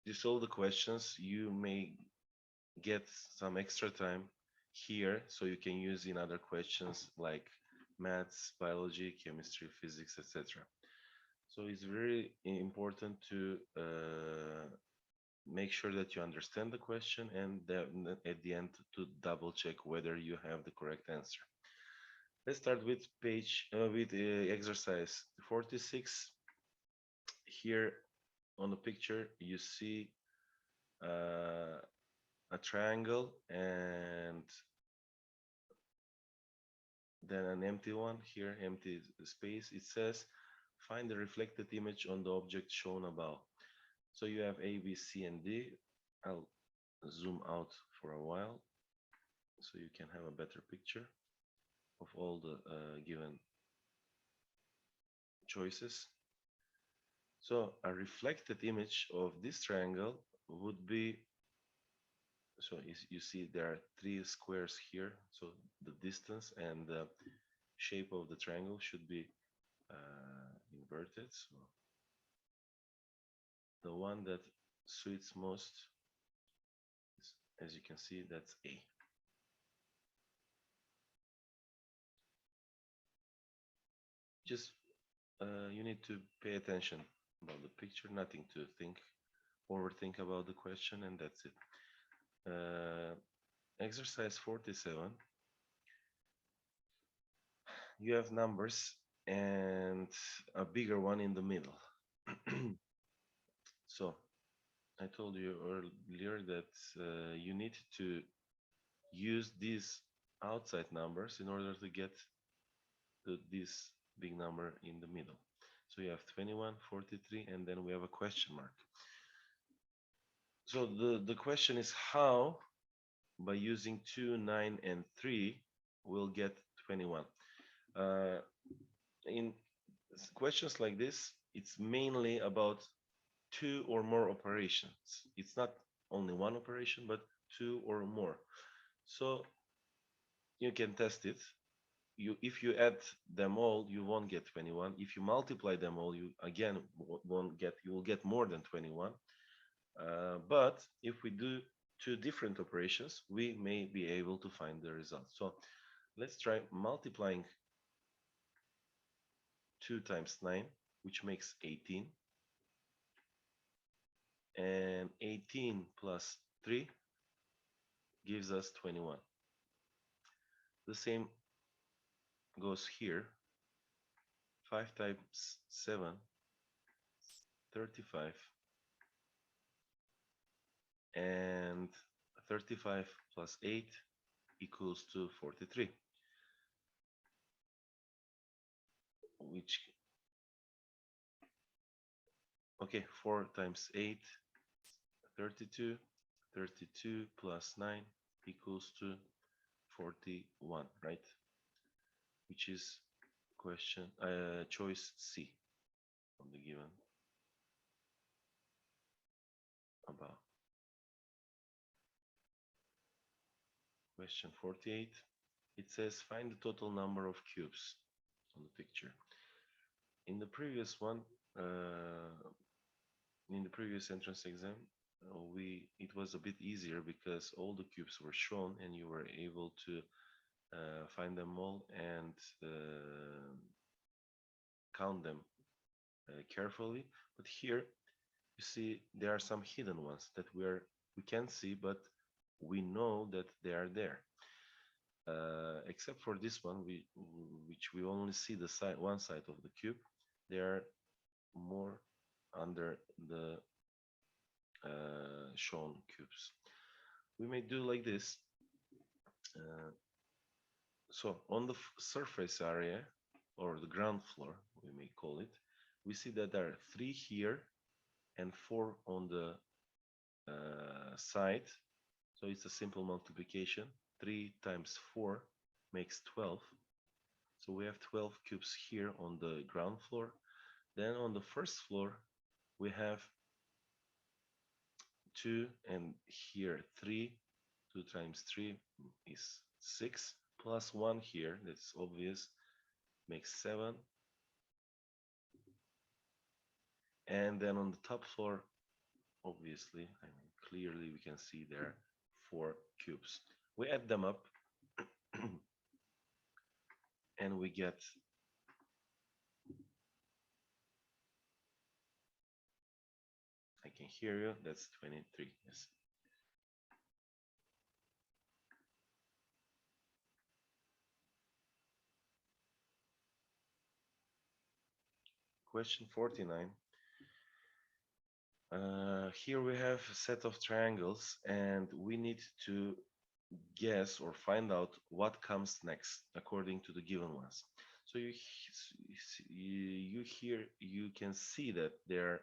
to solve the questions, you may get some extra time here, so you can use in other questions like maths, biology, chemistry, physics, etc. So it's very important to make sure that you understand the question, and then at the end to double check whether you have the correct answer. Let's start with exercise 46. Here on the picture you see uh, a triangle and then an empty one here, empty space. It says find the reflected image on the object shown above. So you have A, B, C, and D. I'll zoom out for a while so you can have a better picture of all the given choices. So a reflected image of this triangle would be, so you see there are three squares here, so the distance and the shape of the triangle should be inverted. So the one that suits most is, as you can see, that's A. Just you need to pay attention about the picture, nothing to overthink about the question, and that's it. Exercise 47. You have numbers and a bigger one in the middle. So I told you earlier that you need to use these outside numbers in order to get this big number in the middle. So you have 21, 43, and then we have a question mark. So the question is how, by using 2, 9, and 3, we'll get 21. In questions like this, it's mainly about two or more operations. It's not only one operation, but two or more. So you can test it. If you add them all, you won't get 21. If you multiply them all, you again you will get more than 21. But if we do two different operations, we may be able to find the result. So let's try multiplying 2 times 9, which makes 18. And 18 plus 3 gives us 21. The same goes here. 5 times 7, 35. And 35 plus 8 equals to 43. Which, okay, 4 times 8, 32. 32 plus 9 equals to 41, right? Which is choice C of the given above. Question 48. It says find the total number of cubes on the picture. In the previous one, in the previous entrance exam, it was a bit easier because all the cubes were shown and you were able to find them all and count them carefully. But here you see there are some hidden ones that we can't see, but we know that they are there. Except for this one, which we only see the one side of the cube, they are more under the shown cubes. We may do like this. So on the surface area, or the ground floor, we may call it, we see that there are 3 here and 4 on the side. So it's a simple multiplication. 3 times 4 makes 12. So we have 12 cubes here on the ground floor. Then on the first floor, we have 2 and here 3. 2 times 3 is 6, plus 1 here, that's obvious, makes 7. And then on the top floor obviously, I mean, clearly we can see there 4 cubes. We add them up and we get, I can hear you, that's 23. Yes. Question 49. Here we have a set of triangles and we need to guess or find out what comes next according to the given ones. So you here you can see that there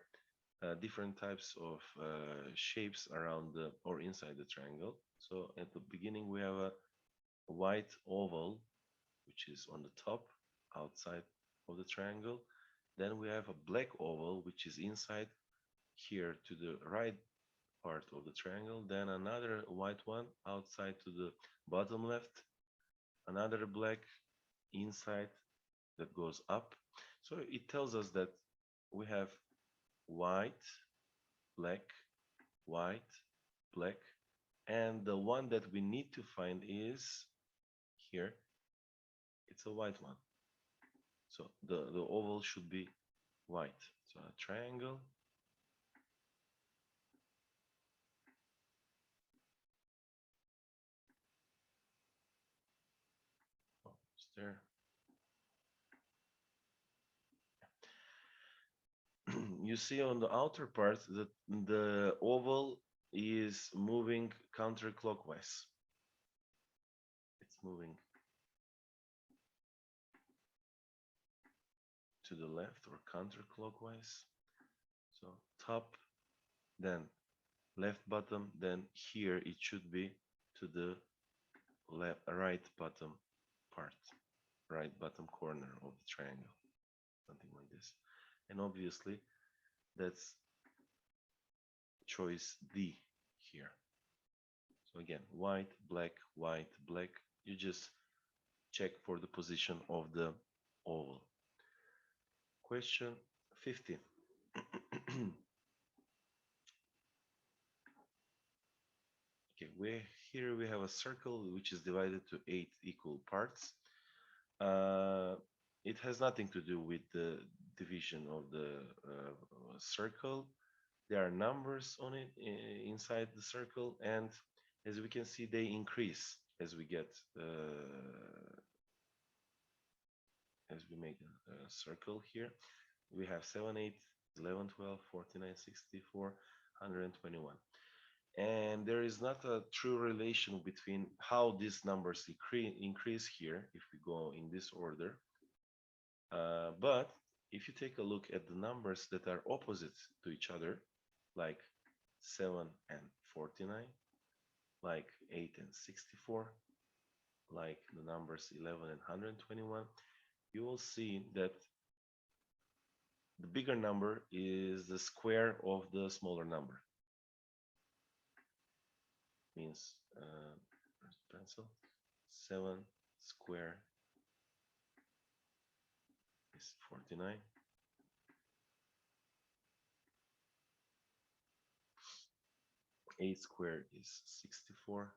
are different types of shapes around the or inside the triangle. So at the beginning we have a white oval which is on the top outside of the triangle. Then we have a black oval which is inside here to the right part of the triangle, then another white one outside to the bottom left, another black inside that goes up. So it tells us that we have white, black, white, black, and the one that we need to find is here. It's a white one. So the oval should be white. So a triangle. Oh, it's there. You see on the outer part that the oval is moving counterclockwise. It's moving to the left or counterclockwise. So top, then left bottom, then here it should be to the left, right bottom part, right bottom corner of the triangle, something like this. And obviously that's choice D here. So again, white, black, white, black. You just check for the position of the oval. Question 50. Okay, here we have a circle which is divided to 8 equal parts. It has nothing to do with the division of the circle. There are numbers on it inside the circle, and as we can see, they increase as we get as we make a circle here. We have 7, 8, 11, 12, 49, 64, 121. And there is not a true relation between how these numbers increase here if we go in this order. But if you take a look at the numbers that are opposite to each other, like 7 and 49, like 8 and 64, like the numbers 11 and 121, you will see that the bigger number is the square of the smaller number. Means pencil 7 square is 49. 8 squared is 64,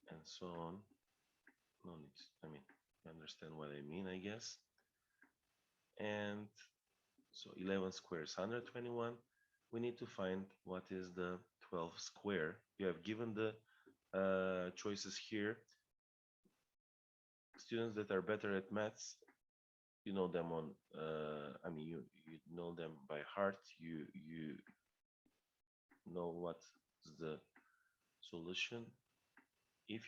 and so on. No need, I mean, you understand what I mean, I guess. And so 11 squared is 121. We need to find what is the 12 square. You have given the choices here. Students that are better at maths, you know them on, I mean, you know them by heart. You know what's the solution. If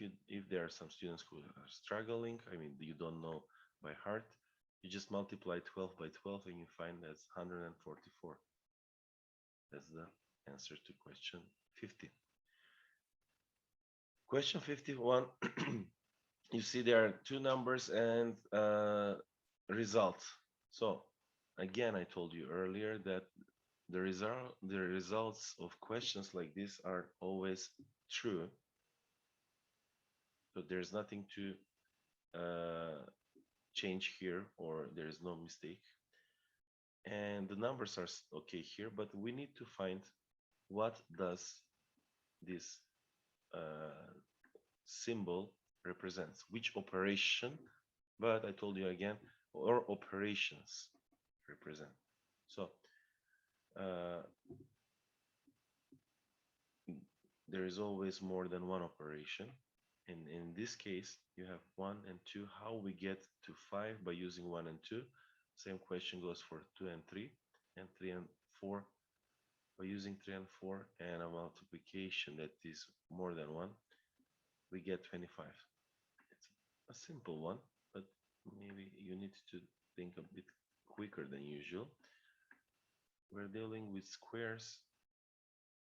there are some students who are struggling, I mean, you don't know by heart, you just multiply 12 by 12 and you find that's 144. That's the answer to question 50. Question 51. You see there are two numbers and result. So again, I told you earlier that the results of questions like this are always true. So there's nothing to change here, or there is no mistake. and the numbers are okay here, but we need to find what does this symbol represents, which operation, but I told you again, or operations represent. So uh, there is always more than one operation. And in this case, you have 1 and 2. How we get to 5 by using 1 and 2? Same question goes for 2 and 3, and 3 and 4 by using 3 and 4, and a multiplication that is more than 1, we get 25. It's a simple one, but maybe you need to think a bit quicker than usual. We're dealing with squares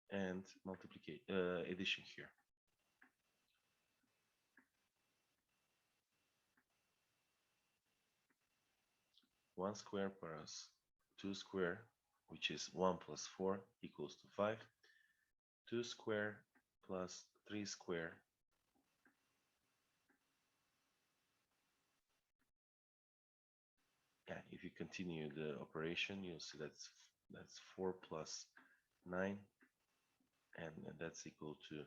and multiplication, addition here. 1 square plus 2 square, which is 1 plus 4 equals to 5. 2 square plus 3 square. Yeah, if you continue the operation, you'll see that's 4 plus 9, and that's equal to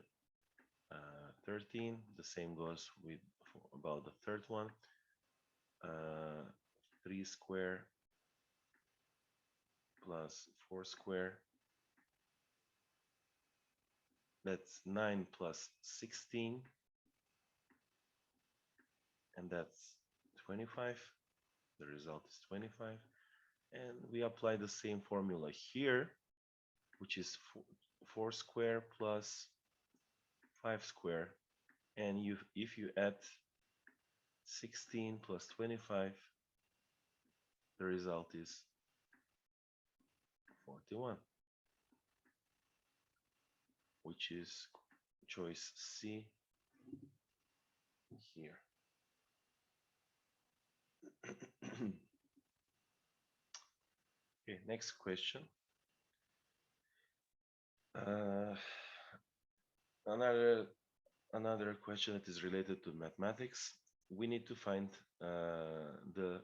13. The same goes with about the third one. 3 square plus 4 square. That's 9 plus 16, and that's 25. The result is 25. And we apply the same formula here, which is 4 square plus 5 square. And if you add 16 plus 25, the result is 41, which is choice C here. Okay, next question. Another question that is related to mathematics. We need to find the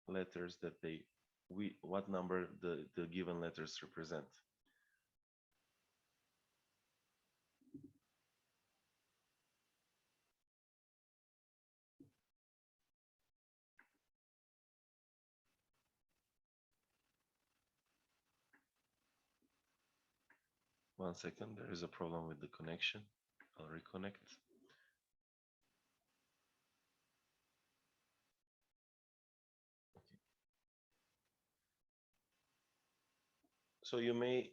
letters that what number the given letters represent. One second, there is a problem with the connection. I'll reconnect. So you may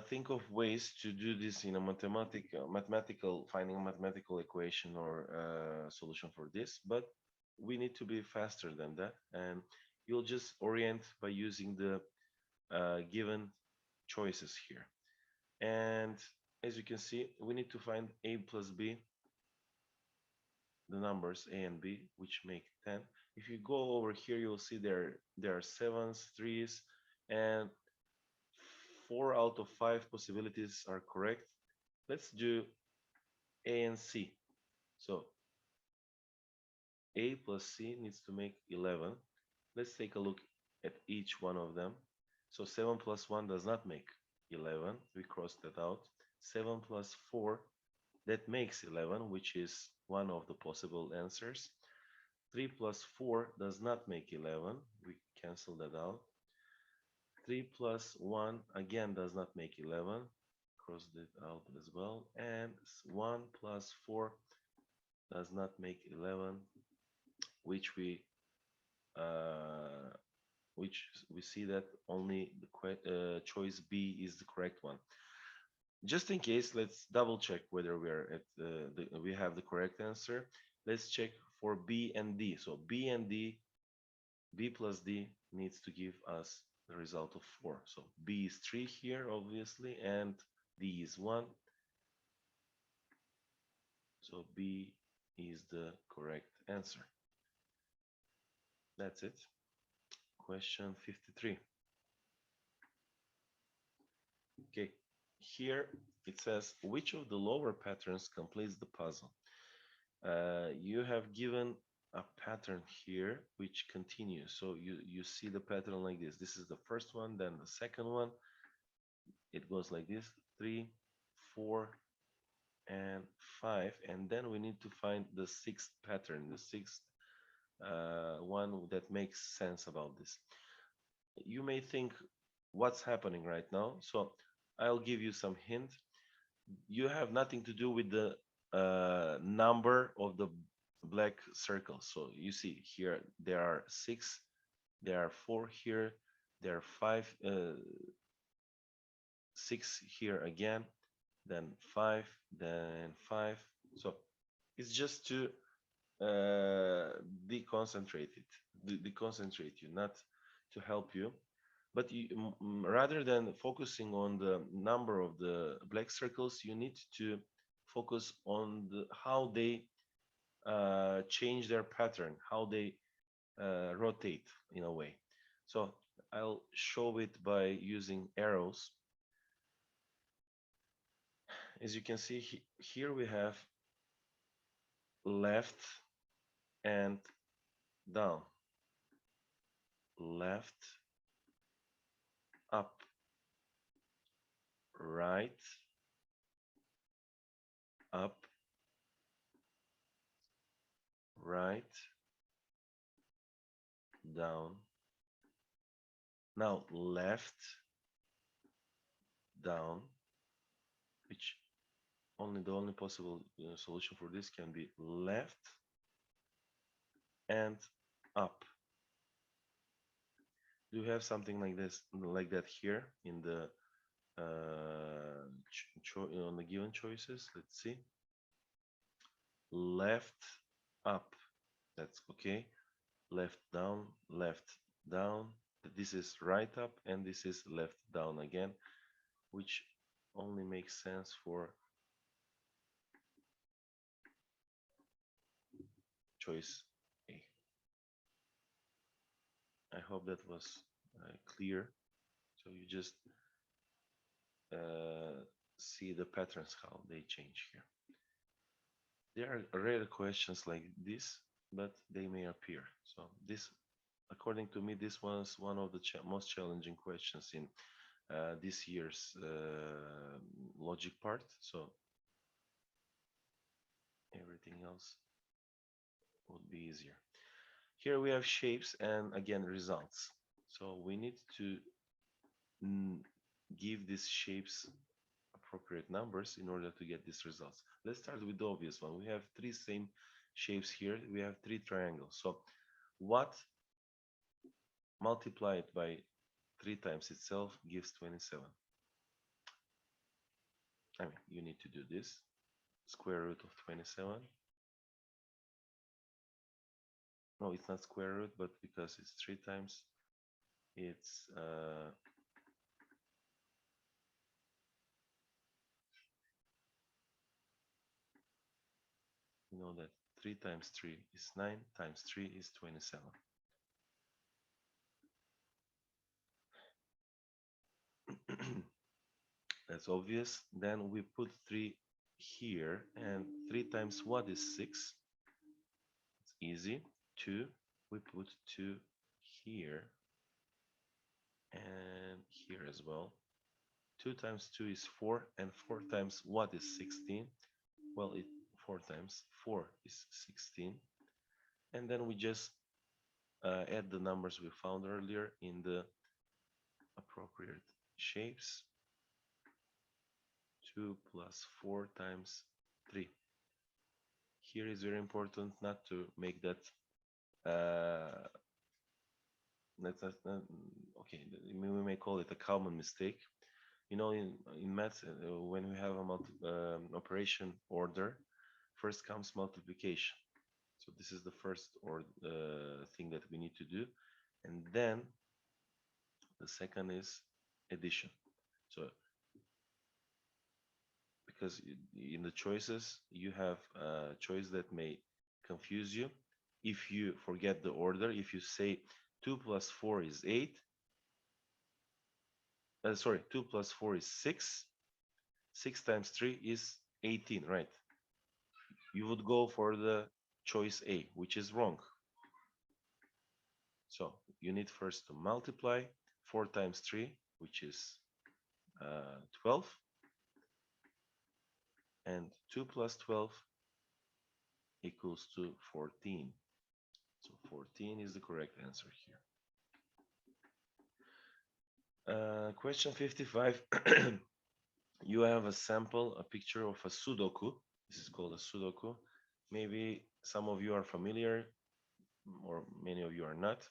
think of ways to do this in a finding a mathematical equation or solution for this, but we need to be faster than that, and you'll just orient by using the given choices here. And as you can see, we need to find a plus b, the numbers a and b, which make 10. If you go over here, you'll see there are 7s, 3s, and 4 out of 5 possibilities are correct. Let's do A and C. So A plus C needs to make 11. Let's take a look at each one of them. So 7 plus 1 does not make 11. We crossed that out. 7 plus 4, that makes 11, which is one of the possible answers. 3 plus 4 does not make 11. We cancel that out. 3 plus 1 again does not make 11. Cross that out as well. And 1 plus 4 does not make 11, which we see that only the choice B is the correct one. Just in case, let's double check whether we are at we have the correct answer. Let's check for B and D. So B and D, B plus D needs to give us the result of 4. So B is 3 here, obviously, and D is 1. So B is the correct answer. That's it. Question 53. Okay, here it says, which of the lower patterns completes the puzzle? You have given a pattern here which continues. So you see the pattern like this. This is the first one, then the second one. It goes like this: 3, 4, and 5, and then we need to find the sixth pattern, the sixth one that makes sense about this. You may think, what's happening right now? So I'll give you some hint. You have nothing to do with the number of the black circles. So you see here there are 6, there are 4 here, there are 5, 6 here again, then 5, then 5. So it's just to deconcentrate it, deconcentrate you, not to help you. But rather than focusing on the number of the black circles, you need to focus on how they change their pattern, how they rotate in a way. So I'll show it by using arrows. As you can see here we have left and down, left, up, right, up, right, down. Now left, down, which the only possible solution for this can be left and up. Do you have something like this, like that here in the on the given choices? Let's see. Left, up. That's okay. Left, down, left, down. This is right up, and this is left down again, which only makes sense for choice A. I hope that was clear. So you just see the patterns, how they change here. There are rare questions like this, but they may appear. So this, according to me, this was one of the most challenging questions in this year's logic part. So everything else would be easier. Here we have shapes and again results. So we need to give these shapes appropriate numbers in order to get these results. Let's start with the obvious one. We have 3 same shapes here. We have 3 triangles. So what multiplied by 3 times itself gives 27? I mean, you need to do this. Square root of 27. No, it's not square root, but because it's 3 times, it's you know that 3 times 3 is 9, times 3 is 27. That's obvious. Then we put 3 here, and 3 times what is 6? It's easy. 2, we put 2 here and here as well. 2 times 2 is 4, and 4 times what is 16? Well, 4 times 4 is 16. And then we just add the numbers we found earlier in the appropriate shapes. 2 plus 4 times 3. Here is very important not to make that okay, we may call it a common mistake. You know, in math, when we have a operation order, first comes multiplication. So this is the first thing that we need to do, and then the second is addition. So because in the choices you have a choice that may confuse you if you forget the order. If you say 2 plus 4 is 8, sorry, 2 plus 4 is 6, 6 times 3 is 18, right? You would go for the choice A, which is wrong. So you need first to multiply 4 times 3, which is 12, and 2 plus 12 equals to 14. So 14 is the correct answer here. Question 55. You have a sample, a picture of a Sudoku. This is called a Sudoku. Maybe some of you are familiar, or many of you are not.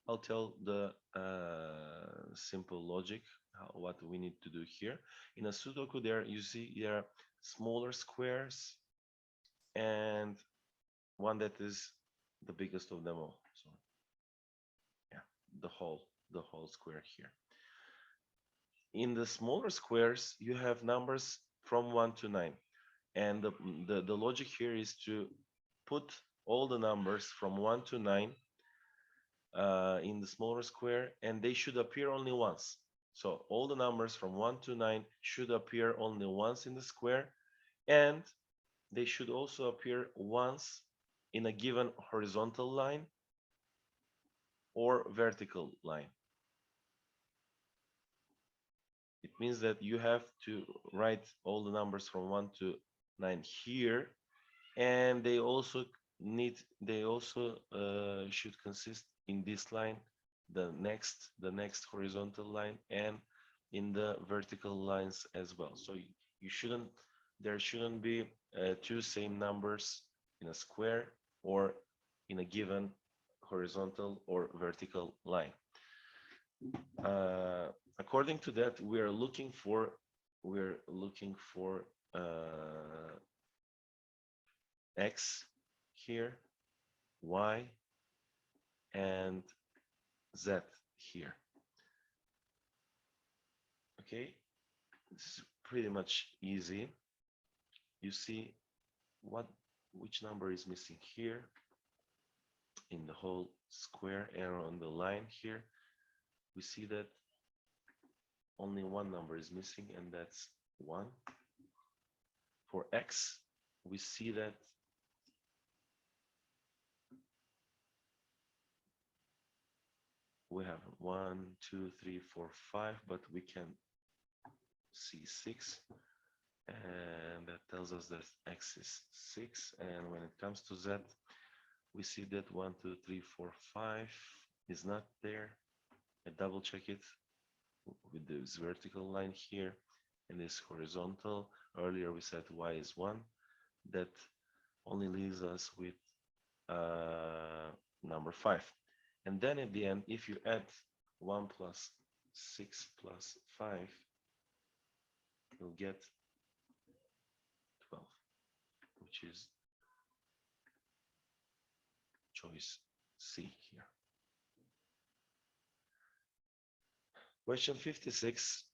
I'll tell the simple logic, what we need to do here. In a Sudoku, you see there are smaller squares and one that is the biggest of them all. So yeah, the whole square here. In the smaller squares, you have numbers from 1 to 9. And the logic here is to put all the numbers from 1 to 9 in the smaller square, and they should appear only once. So all the numbers from 1 to 9 should appear only once in the square, and they should also appear once in a given horizontal line or vertical line. It means that you have to write all the numbers from 1 to 9 here, and they also should consist in this line, the next horizontal line, and in the vertical lines as well. So there shouldn't be two same numbers in a square or in a given horizontal or vertical line. According to that, we're looking for x here, y, and z here. Okay, this is pretty much easy. You see which number is missing here in the whole square, and on the line here we see that only one number is missing, and that's 1. For x, we see that we have 1, 2, 3, 4, 5, but we can see 6, and that tells us that x is 6. And when it comes to z, we see that 1, 2, 3, 4, 5 is not there. I double check it with this vertical line here and this horizontal. Earlier we said y is 1. That only leaves us with number 5. And then at the end, if you add 1 plus 6 plus 5, you'll get 12, which is choice C here. Question 56,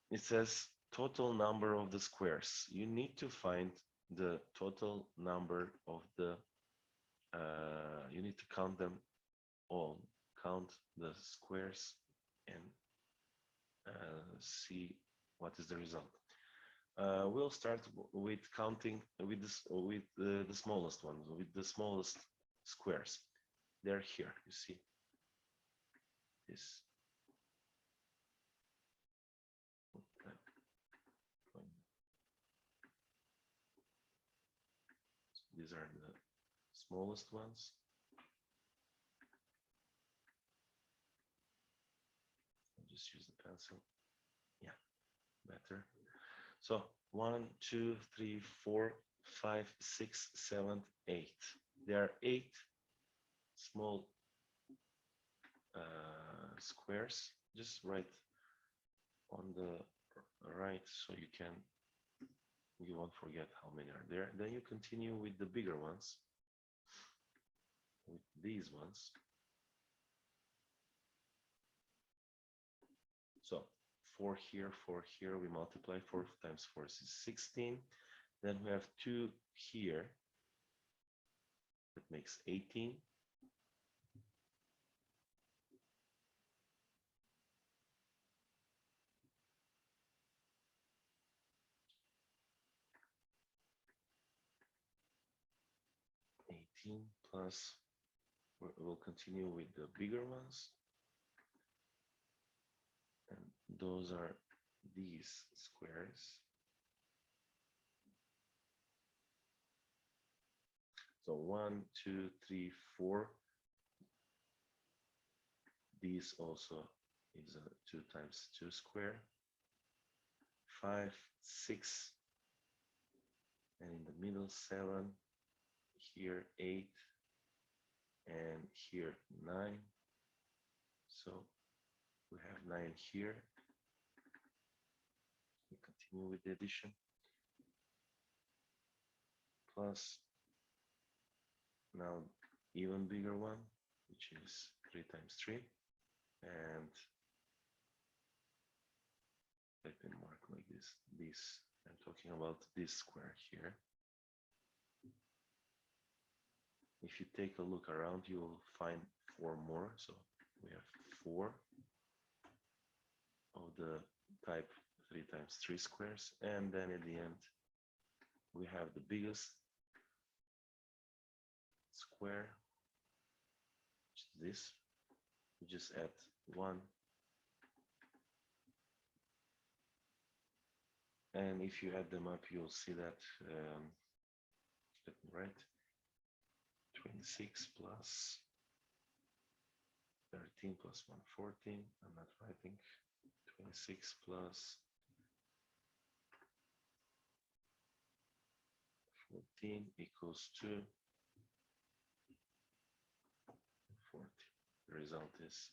it says total number of the squares. You need to find the total number of the, you need to count them all, count the squares, and see what is the result. We'll start with counting with the smallest ones, with the smallest squares. They're here, you see. This. These are the smallest ones. I'll just use the pencil. Yeah, better. So 1, 2, 3, 4, 5, 6, 7, 8. There are 8 small squares. Just write on the right so you won't forget how many are there. Then you continue with the bigger ones, with these ones. So 4 here, 4 here, we multiply. 4 times 4 is 16. Then we have 2 here. That makes 18. Plus, we'll continue with the bigger ones, and those are these squares. So 1, 2, 3, 4. This also is a 2 times 2 square. 5, 6, and in the middle 7. Here 8, and here 9. So we have 9 here. We continue with the addition. Plus now even bigger one, which is 3 times 3, and type in mark like this. I'm talking about this square here. If you take a look around, you will find 4 more. So we have 4 of the type 3 times 3 squares, and then at the end we have the biggest square, which is this. We just add 1, and if you add them up, you'll see that let me write 26 plus 13 plus 1, 14. I'm not writing. 26 plus 14 equals 2, 40. The result is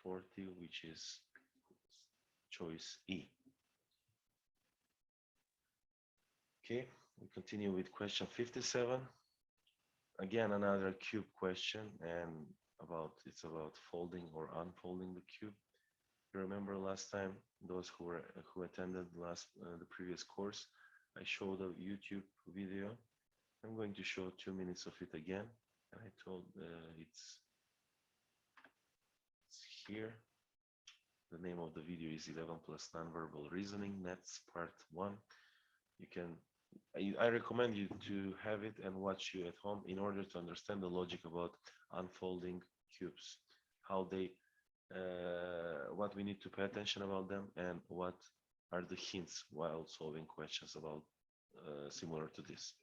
40, which is choice E. Okay, we continue with question 57. Again, another cube question, and it's about folding or unfolding the cube. You remember last time, those who attended the previous course, I showed a YouTube video. I'm going to show 2 minutes of it again, and I told it's here. The name of the video is 11 plus nonverbal reasoning, that's part 1. I recommend you to have it and watch you at home in order to understand the logic about unfolding cubes, how they, what we need to pay attention about them, and what are the hints while solving questions about similar to this.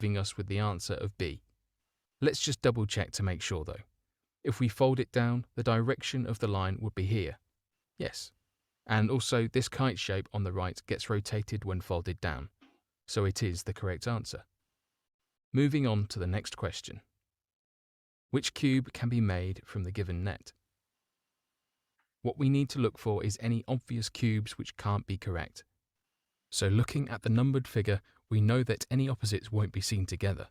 leaving us with the answer of B. Let's just double check to make sure though. If we fold it down, the direction of the line would be here. Yes. And also this kite shape on the right gets rotated when folded down. So it is the correct answer. Moving on to the next question. Which cube can be made from the given net? What we need to look for is any obvious cubes which can't be correct. So looking at the numbered figure, we know that any opposites won't be seen together.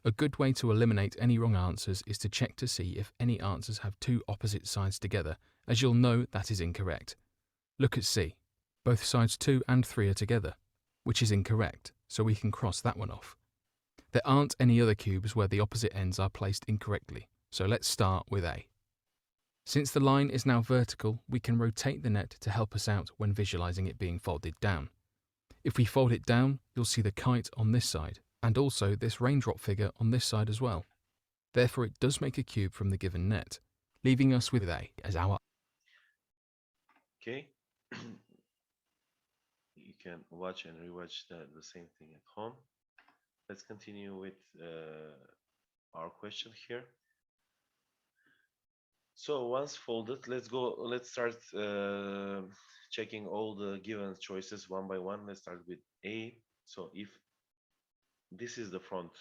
A good way to eliminate any wrong answers is to check to see if any answers have two opposite sides together, as you'll know that is incorrect. Look at C. Both sides 2 and 3 are together, which is incorrect, so we can cross that one off. There aren't any other cubes where the opposite ends are placed incorrectly, so let's start with A. Since the line is now vertical, we can rotate the net to help us out when visualizing it being folded down. If we fold it down, you'll see the kite on this side, and also this raindrop figure on this side as well. Therefore, it does make a cube from the given net, leaving us with A as our. Okay. You can watch and rewatch the same thing at home. Let's continue with our question here. So once folded, let's start checking all the given choices one by one. Let's start with A. So if this is the front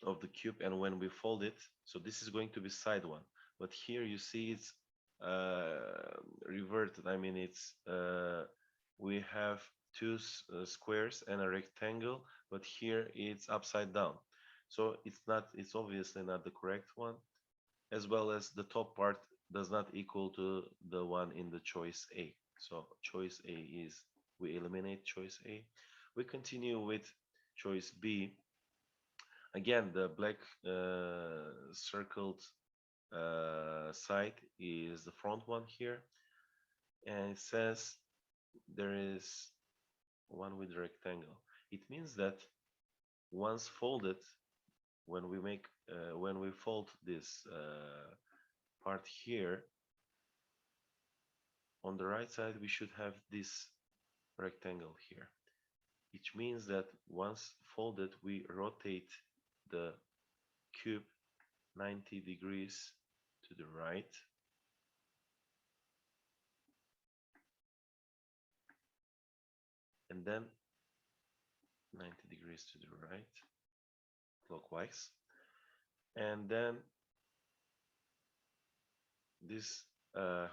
of the cube, and when we fold it, so this is going to be side one, but here you see it's reverted. I mean, it's we have two squares and a rectangle, but here it's upside down, so it's obviously not the correct one, as well as the top part does not equal to the one in the choice A. So choice A is, we eliminate choice A. We continue with choice B. Again, the black circled side is the front one here, and it says there is one with a rectangle. It means that once folded, when we fold this part here, on the right side we should have this rectangle here, which means that once folded we rotate the cube 90 degrees to the right, and then 90 degrees to the right clockwise, and then this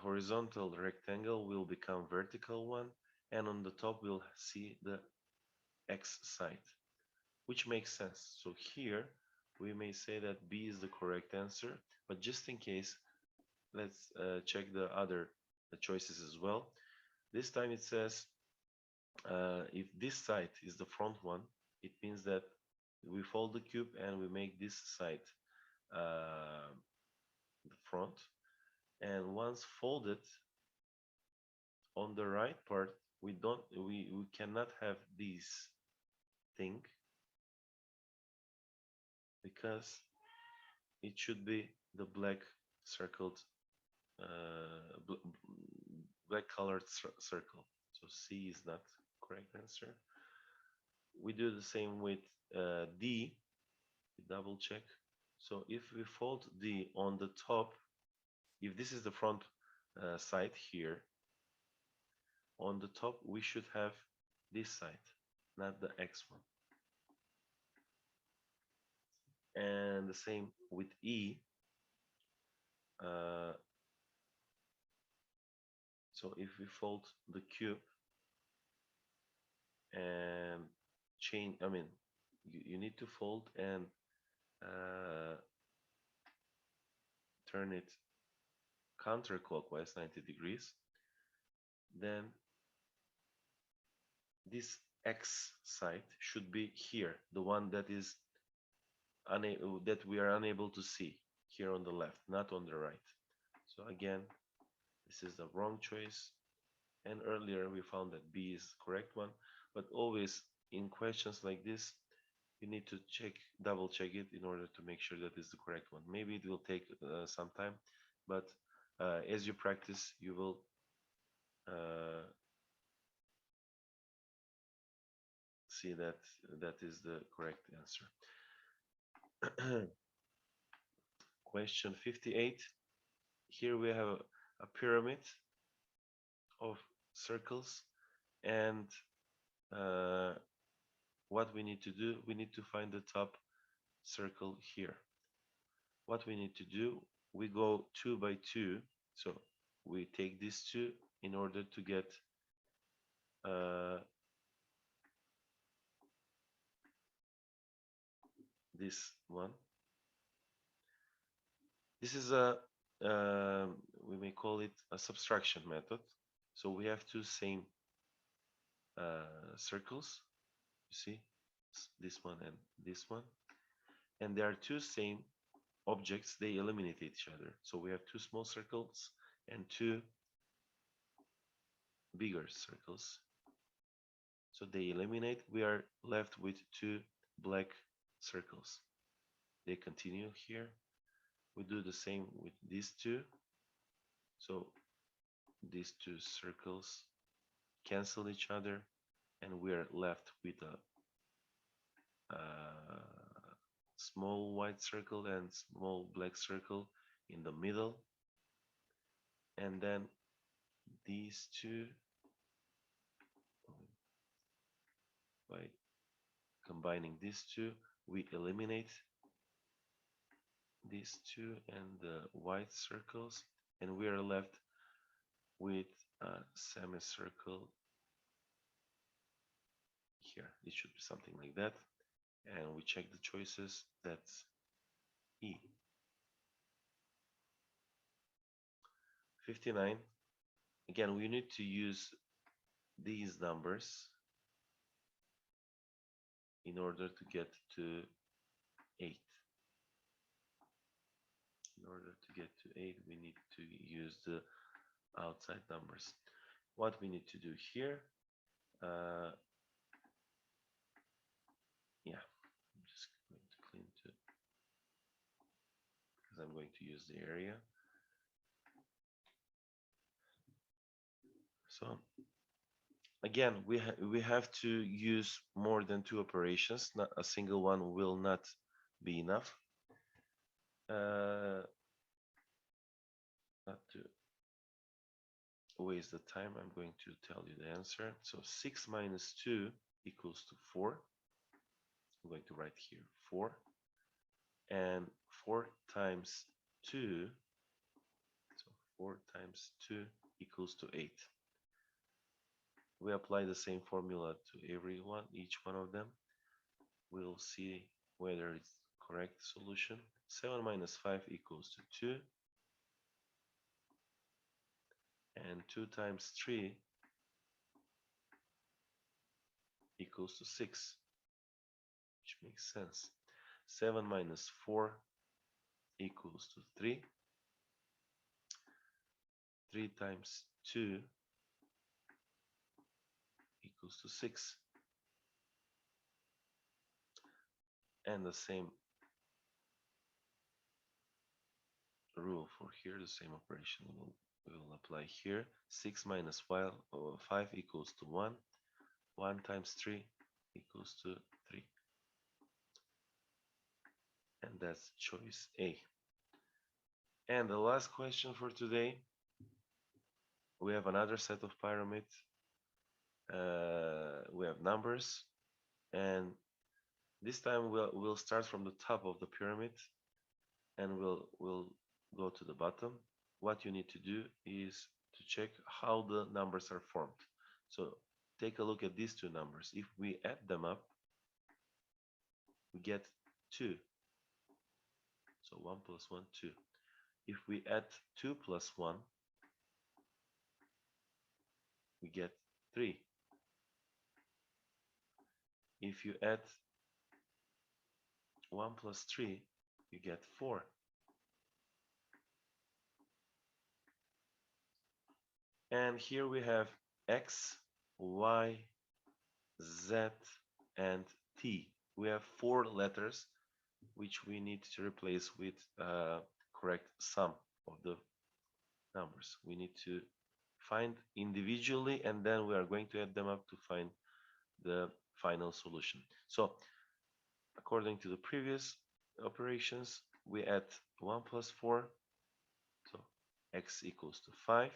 horizontal rectangle will become vertical one, and on the top we'll see the X side, which makes sense. So here we may say that B is the correct answer, but just in case, let's check the other choices as well. This time it says if this side is the front one, it means that we fold the cube and we make this side the front, and once folded, on the right part we cannot have this thing, because it should be the black circled black colored circle. So C is not correct answer. We do the same with D. We double check. So if we fold D on the top, if this is the front side here, on the top we should have this side, not the X one. And the same with E. So if we fold the cube and change, I mean, you need to fold and turn it counterclockwise 90 degrees, then this X side should be here, the one that is that we are unable to see here on the left, not on the right. So again, this is the wrong choice, and earlier we found that B is the correct one, but always in questions like this you need to double check it in order to make sure that it's the correct one. Maybe it will take some time, but as you practice you will see that that is the correct answer. Question 58. Here we have a pyramid of circles, and uh, what we need to do, we need to find the top circle here. What we need to do, we go 2 by 2, so we take these two in order to get uh, this one. This is a we may call it a subtraction method. So we have two same circles, you see, this one and this one, and there are two same objects. They eliminate each other. So we have two small circles and two bigger circles. So they eliminate. We are left with two black circles. They continue here. We do the same with these two. So these two circles cancel each other, and we are left with a small white circle and small black circle in the middle. And then these two, by combining these two, we eliminate these two and the white circles, and we are left with a semicircle here. It should be something like that, and we check the choices. That's E. 59. Again, we need to use these numbers in order to get to 8. In order to get to 8, we need to use the outside numbers. What we need to do here, yeah, I'm just going to clean it because I'm going to use the area. So again, we have to use more than two operations. Not a single one will not be enough. Not to waste the time, I'm going to tell you the answer. So 6 minus 2 equals to 4. I'm going to write here 4. And 4 times 2, so 4 times 2 equals to 8. We apply the same formula to each one of them. We'll see whether it's correct solution. 7 minus 5 equals to 2. And 2 times 3 equals to 6, which makes sense. 7 minus 4 equals to 3. 3 times 2 equals to 6. And the same rule for here, the same operation we will apply here. 6 minus 5 equals to 1. 1 times 3 equals to 3. And that's choice A. And the last question for today, we have another set of pyramid. We have numbers, and this time we'll start from the top of the pyramid, and we'll go to the bottom. What you need to do is to check how the numbers are formed. So take a look at these two numbers. If we add them up, we get 2. So 1 plus 1, 2. If we add 2 plus 1, we get 3. If you add 1 plus 3, you get 4. And here we have X, Y, Z, and T. We have 4 letters which we need to replace with correct sum of the numbers. We need to find individually, and then we are going to add them up to find the final solution. So according to the previous operations, we add 1 plus 4, so x equals to 5.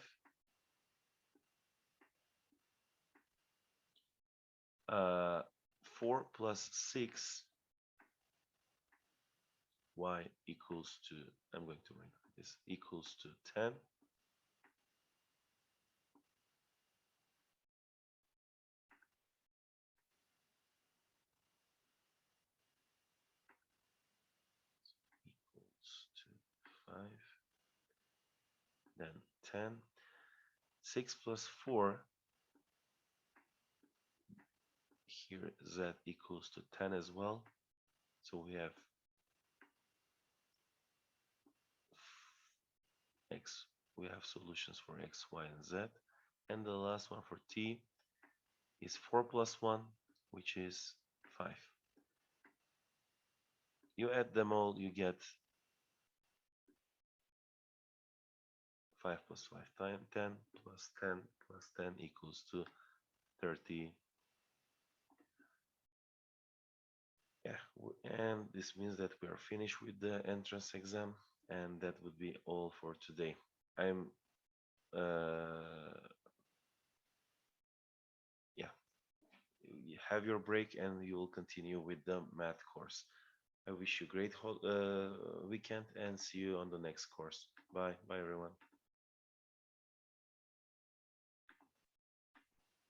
4 plus 6, y equals to, I'm going to write this, equals to 10. Equals to 5. Then 10. 6 plus 4, here z equals to 10 as well. So we have x, we have solutions for x, y, and z. And the last one for t is 4 plus 1, which is 5. You add them all, you get 5 plus 5 times 10 plus 10 plus 10 equals to 30. Yeah, and this means that we are finished with the entrance exam, and that would be all for today. I'm yeah, you have your break and you will continue with the math course. I wish you a great weekend and see you on the next course. Bye. Bye, everyone.